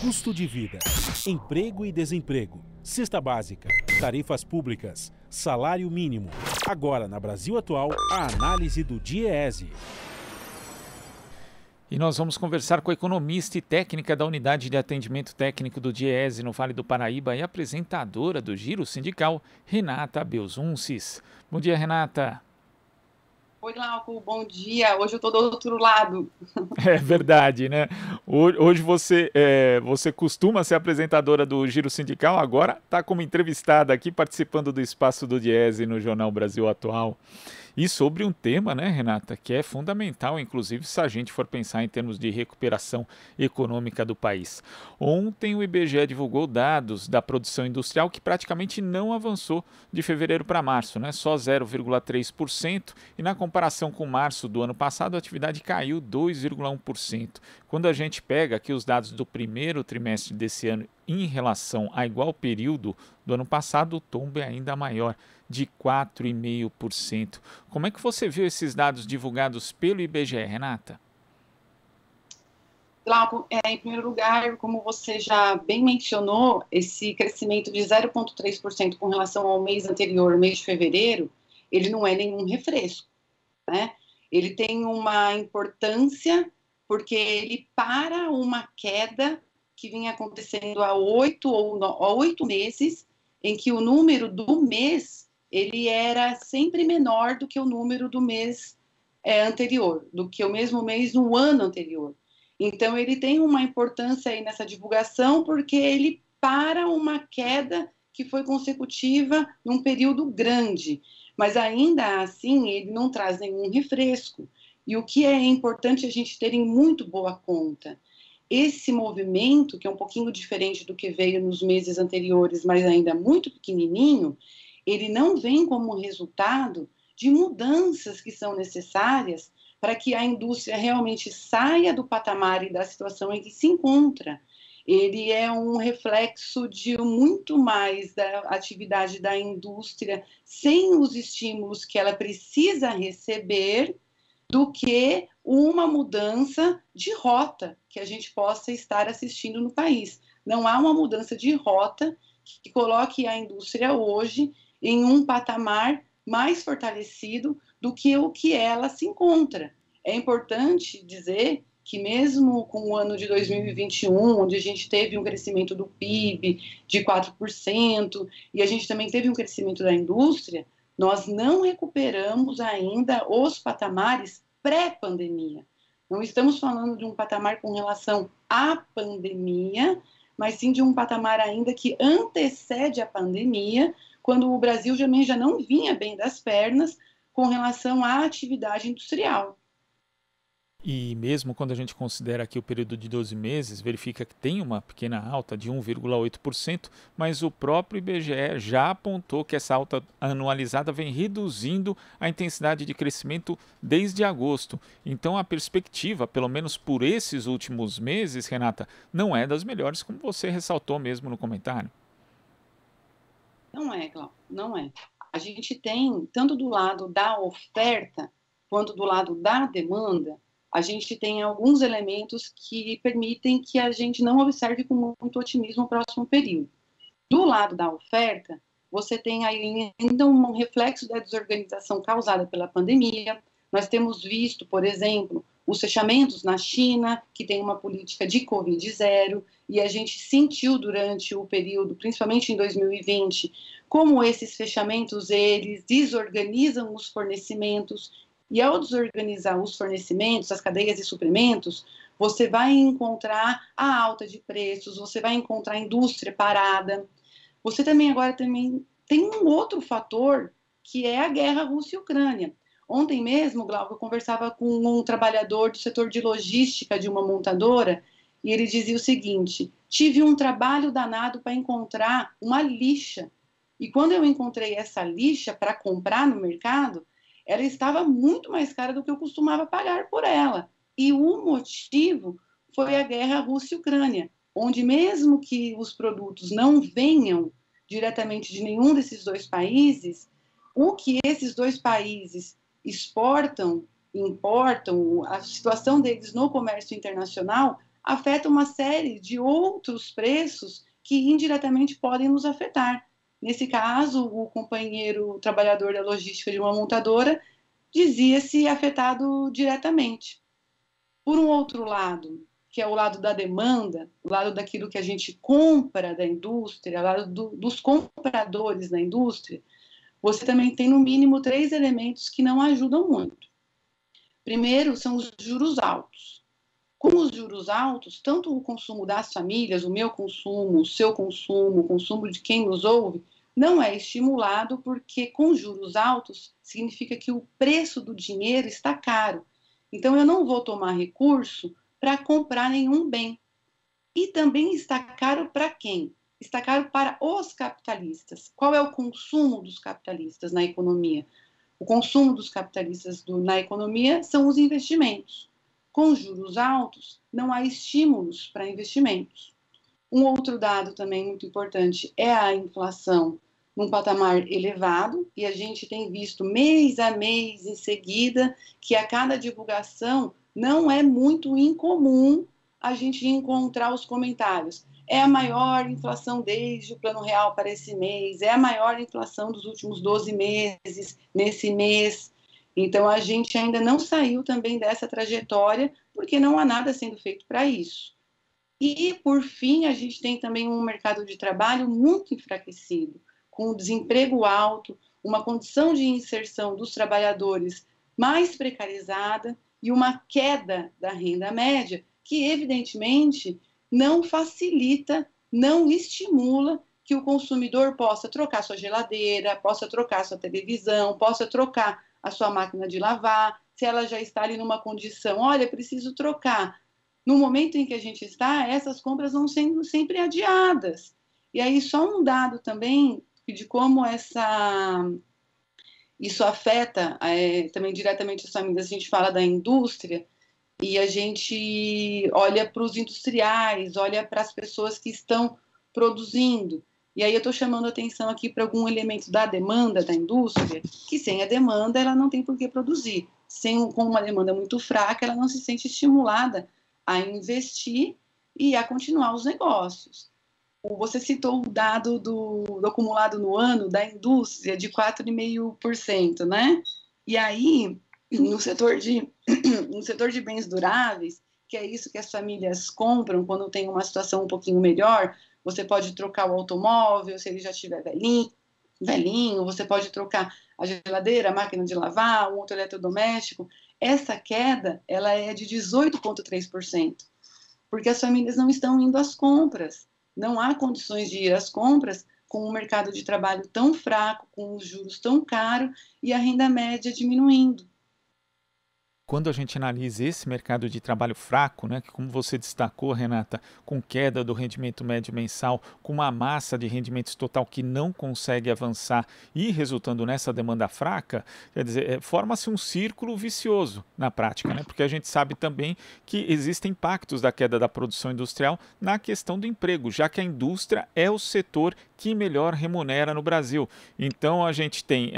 Custo de vida, emprego e desemprego, cesta básica, tarifas públicas, salário mínimo. Agora, na Brasil Atual, a análise do DIEESE. E nós vamos conversar com a economista e técnica da Unidade de Atendimento Técnico do DIEESE no Vale do Paraíba e apresentadora do Giro Sindical, Renata Belzunces. Bom dia, Renata. Oi, Glauco, bom dia. Hoje eu estou do outro lado. É verdade, né? Hoje você costuma ser apresentadora do Giro Sindical, agora está como entrevistada aqui participando do Espaço do DIEESE no Jornal Brasil Atual. E sobre um tema, né, Renata, que é fundamental, inclusive, se a gente for pensar em termos de recuperação econômica do país. Ontem o IBGE divulgou dados da produção industrial que praticamente não avançou de fevereiro para março, né? Só 0,3%, e na comparação com março do ano passado a atividade caiu 2,1%. Quando a gente pega aqui os dados do primeiro trimestre desse ano em relação a igual período do ano passado, o tombo é ainda maior, de 4,5%. Como é que você viu esses dados divulgados pelo IBGE, Renata? Glauco, em primeiro lugar, como você já bem mencionou, esse crescimento de 0,3% com relação ao mês anterior, mês de fevereiro, ele não é nenhum refresco, né? Ele tem uma importância porque ele para uma queda que vinha acontecendo há 8 meses, em que o número do mês ele era sempre menor do que o número do mês anterior, do que o mesmo mês no ano anterior. Então, ele tem uma importância aí nessa divulgação, porque ele para uma queda que foi consecutiva num período grande, mas ainda assim ele não traz nenhum refresco. E o que é importante a gente ter em muito boa conta, esse movimento, que é um pouquinho diferente do que veio nos meses anteriores, mas ainda muito pequenininho, ele não vem como resultado de mudanças que são necessárias para que a indústria realmente saia do patamar e da situação em que se encontra. Ele é um reflexo de muito mais da atividade da indústria sem os estímulos que ela precisa receber do que uma mudança de rota que a gente possa estar assistindo no país. Não há uma mudança de rota que coloque a indústria hoje em um patamar mais fortalecido do que o que ela se encontra. É importante dizer que mesmo com o ano de 2021, onde a gente teve um crescimento do PIB de 4%, e a gente também teve um crescimento da indústria, nós não recuperamos ainda os patamares pré-pandemia. Não estamos falando de um patamar com relação à pandemia, mas sim de um patamar ainda que antecede a pandemia, quando o Brasil também já não vinha bem das pernas com relação à atividade industrial. E mesmo quando a gente considera aqui o período de 12 meses, verifica que tem uma pequena alta de 1,8%, mas o próprio IBGE já apontou que essa alta anualizada vem reduzindo a intensidade de crescimento desde agosto. Então a perspectiva, pelo menos por esses últimos meses, Renata, não é das melhores, como você ressaltou mesmo no comentário. Não é, Cláudio, não é. A gente tem, tanto do lado da oferta, quanto do lado da demanda, a gente tem alguns elementos que permitem que a gente não observe com muito otimismo o próximo período. Do lado da oferta, você tem ainda um reflexo da desorganização causada pela pandemia. Nós temos visto, por exemplo, os fechamentos na China, que tem uma política de Covid-0, e a gente sentiu durante o período, principalmente em 2020, como esses fechamentos, eles desorganizam os fornecimentos, e ao desorganizar os fornecimentos, as cadeias de suprimentos, você vai encontrar a alta de preços, você vai encontrar a indústria parada. Você também agora tem um outro fator, que é a guerra Rússia e Ucrânia. Ontem mesmo, Glauco, eu conversava com um trabalhador do setor de logística de uma montadora, e ele dizia o seguinte: tive um trabalho danado para encontrar uma lixa. E quando eu encontrei essa lixa para comprar no mercado, ela estava muito mais cara do que eu costumava pagar por ela. E o motivo foi a guerra Rússia e Ucrânia, onde mesmo que os produtos não venham diretamente de nenhum desses dois países, o que esses dois países exportam, importam, a situação deles no comércio internacional afeta uma série de outros preços que indiretamente podem nos afetar. Nesse caso, o companheiro trabalhador da logística de uma montadora dizia-se afetado diretamente. Por um outro lado, que é o lado da demanda, o lado daquilo que a gente compra da indústria, o lado dos compradores da indústria, você também tem no mínimo 3 elementos que não ajudam muito. Primeiro, são os juros altos. Com os juros altos, tanto o consumo das famílias, o meu consumo, o seu consumo, o consumo de quem nos ouve, não é estimulado porque com juros altos significa que o preço do dinheiro está caro. Então eu não vou tomar recurso para comprar nenhum bem. E também está caro para quem? Está caro para os capitalistas. Qual é o consumo dos capitalistas na economia? O consumo dos capitalistas na economia são os investimentos. Com juros altos, não há estímulos para investimentos. Um outro dado também muito importante é a inflação num patamar elevado, e a gente tem visto mês a mês em seguida que a cada divulgação não é muito incomum a gente encontrar os comentários. É a maior inflação desde o Plano Real para esse mês, é a maior inflação dos últimos 12 meses, nesse mês. Então, a gente ainda não saiu também dessa trajetória, porque não há nada sendo feito para isso. E, por fim, a gente tem também um mercado de trabalho muito enfraquecido, com desemprego alto, uma condição de inserção dos trabalhadores mais precarizada e uma queda da renda média que, evidentemente, não facilita, não estimula que o consumidor possa trocar sua geladeira, possa trocar sua televisão, possa trocar a sua máquina de lavar, se ela já está ali numa condição, olha, preciso trocar. No momento em que a gente está, essas compras vão sendo sempre adiadas. E aí, só um dado também de como isso afeta também diretamente as famílias. A gente fala da indústria e a gente olha para os industriais, olha para as pessoas que estão produzindo. E aí eu estou chamando a atenção aqui para algum elemento da demanda da indústria, que sem a demanda ela não tem por que produzir. Com uma demanda muito fraca, ela não se sente estimulada a investir e a continuar os negócios. Você citou o dado do acumulado no ano da indústria de 4,5%, né? E aí, no setor de bens duráveis, que é isso que as famílias compram quando tem uma situação um pouquinho melhor, você pode trocar o automóvel, se ele já estiver velhinho, você pode trocar a geladeira, a máquina de lavar, um outro eletrodoméstico. Essa queda, ela é de 18,3%, porque as famílias não estão indo às compras. Não há condições de ir às compras com um mercado de trabalho tão fraco, com os juros tão caros e a renda média diminuindo. Quando a gente analisa esse mercado de trabalho fraco, né, que como você destacou, Renata, com queda do rendimento médio mensal, com uma massa de rendimentos total que não consegue avançar e resultando nessa demanda fraca, quer dizer, forma-se um círculo vicioso na prática, né, porque a gente sabe também que existem impactos da queda da produção industrial na questão do emprego, já que a indústria é o setor que melhor remunera no Brasil. Então a gente tem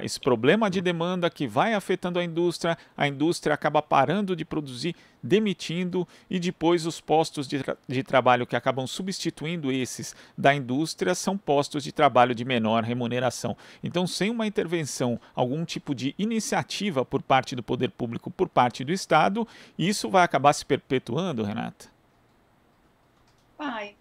esse problema de demanda que vai afetando a indústria acaba parando de produzir, demitindo, e depois os postos de trabalho que acabam substituindo esses da indústria são postos de trabalho de menor remuneração. Então, sem uma intervenção, algum tipo de iniciativa por parte do poder público, por parte do Estado, isso vai acabar se perpetuando, Renata? Vai,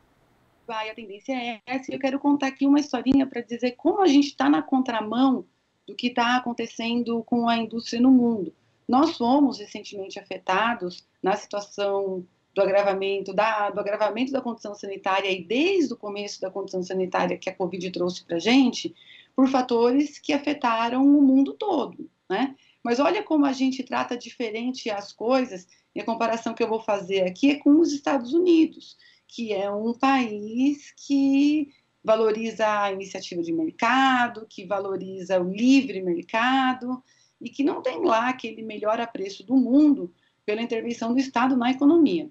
a tendência é essa. Eu quero contar aqui uma historinha para dizer como a gente está na contramão do que está acontecendo com a indústria no mundo. Nós fomos recentemente afetados na situação do agravamento da condição sanitária e desde o começo da condição sanitária que a Covid trouxe para a gente, por fatores que afetaram o mundo todo, né? Mas olha como a gente trata diferente as coisas, e a comparação que eu vou fazer aqui é com os Estados Unidos, que é um país que valoriza a iniciativa de mercado, que valoriza o livre mercado e que não tem lá aquele melhor apreço do mundo pela intervenção do Estado na economia.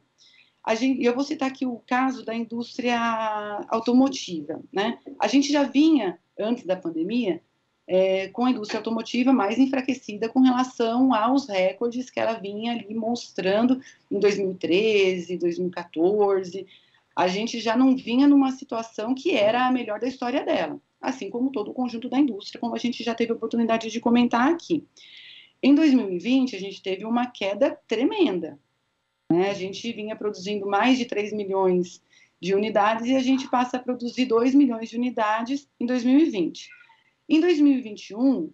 Eu vou citar aqui o caso da indústria automotiva, né? A gente já vinha, antes da pandemia, com a indústria automotiva mais enfraquecida com relação aos recordes que ela vinha ali mostrando em 2013, 2014. A gente já não vinha numa situação que era a melhor da história dela, assim como todo o conjunto da indústria, como a gente já teve a oportunidade de comentar aqui. Em 2020, a gente teve uma queda tremenda, né? A gente vinha produzindo mais de 3 milhões de unidades e a gente passa a produzir 2 milhões de unidades em 2020. Em 2021,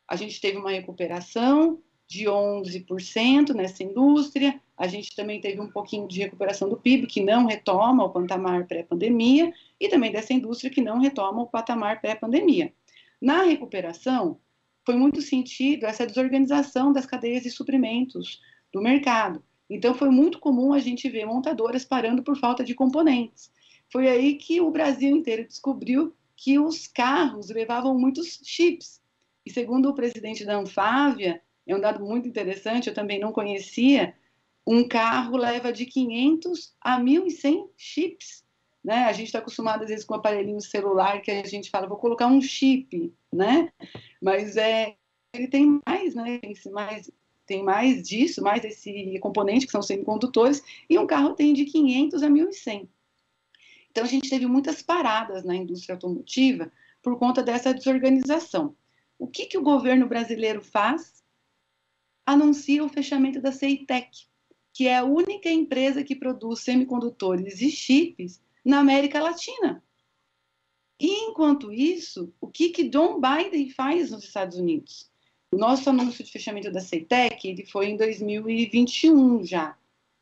a gente teve uma recuperação de 11% nessa indústria, a gente também teve um pouquinho de recuperação do PIB, que não retoma o patamar pré-pandemia, e também dessa indústria que não retoma o patamar pré-pandemia. Na recuperação, foi muito sentido essa desorganização das cadeias de suprimentos do mercado. Então, foi muito comum a gente ver montadoras parando por falta de componentes. Foi aí que o Brasil inteiro descobriu que os carros levavam muitos chips. E segundo o presidente da Anfávia, é um dado muito interessante, eu também não conhecia, um carro leva de 500 a 1.100 chips. Né? A gente está acostumado, às vezes, com um aparelhinho celular que a gente fala, vou colocar um chip, né? Mas ele tem mais, né? Tem mais disso, mais desse componente, que são semicondutores, e um carro tem de 500 a 1.100. Então, a gente teve muitas paradas na indústria automotiva por conta dessa desorganização. O que o governo brasileiro faz? Anuncia o fechamento da CEITEC, que é a única empresa que produz semicondutores e chips na América Latina. E, enquanto isso, o que John Biden faz nos Estados Unidos? O nosso anúncio de fechamento da CEITEC, ele foi em 2021 já.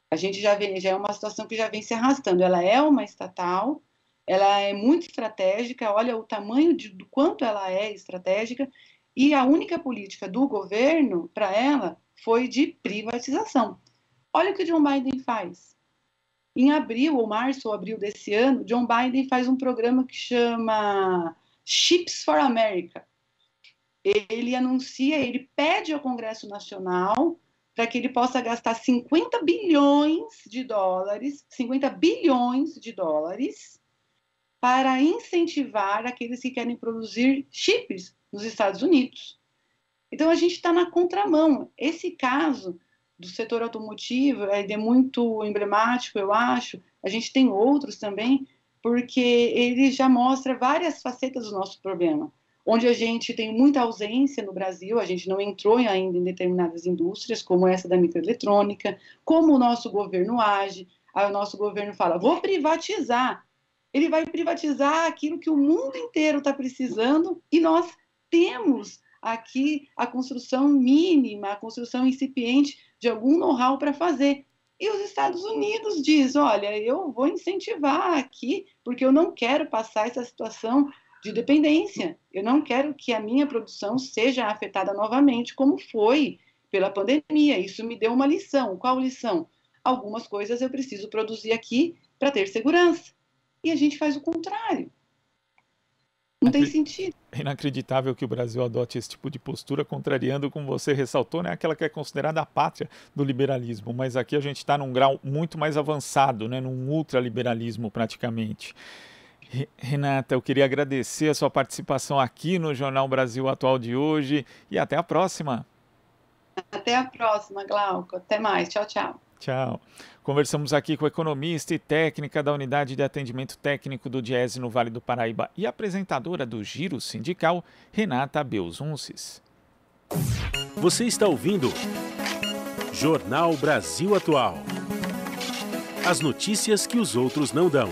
A gente já é uma situação que já vem se arrastando. Ela é uma estatal, ela é muito estratégica, olha o tamanho do quanto ela é estratégica, e a única política do governo para ela foi de privatização. Olha o que John Biden faz. Em abril, ou março ou abril desse ano, John Biden faz um programa que chama Chips for America. Ele anuncia, ele pede ao Congresso Nacional para que ele possa gastar 50 bilhões de dólares para incentivar aqueles que querem produzir chips nos Estados Unidos. Então, a gente está na contramão. Esse caso do setor automotivo é muito emblemático, eu acho. A gente tem outros também, porque ele já mostra várias facetas do nosso problema. Onde a gente tem muita ausência no Brasil, a gente não entrou ainda em determinadas indústrias, como essa da microeletrônica, como o nosso governo age. Aí o nosso governo fala, vou privatizar. Ele vai privatizar aquilo que o mundo inteiro está precisando, e nós temos aqui a construção mínima, a construção incipiente de algum know-how para fazer. E os Estados Unidos diz, olha, eu vou incentivar aqui, porque eu não quero passar essa situação de dependência. Eu não quero que a minha produção seja afetada novamente, como foi pela pandemia. Isso me deu uma lição. Qual lição? Algumas coisas eu preciso produzir aqui para ter segurança. E a gente faz o contrário. Não tem sentido. É inacreditável que o Brasil adote esse tipo de postura, contrariando, como você ressaltou, né, aquela que é considerada a pátria do liberalismo. Mas aqui a gente está num grau muito mais avançado, né, num ultraliberalismo praticamente. Renata, eu queria agradecer a sua participação aqui no Jornal Brasil Atual de hoje e até a próxima. Até a próxima, Glauco. Até mais. Tchau, tchau. Tchau. Conversamos aqui com a economista e técnica da Unidade de Atendimento Técnico do Diese no Vale do Paraíba e apresentadora do Giro Sindical, Renata Belzunces. Você está ouvindo Jornal Brasil Atual. As notícias que os outros não dão.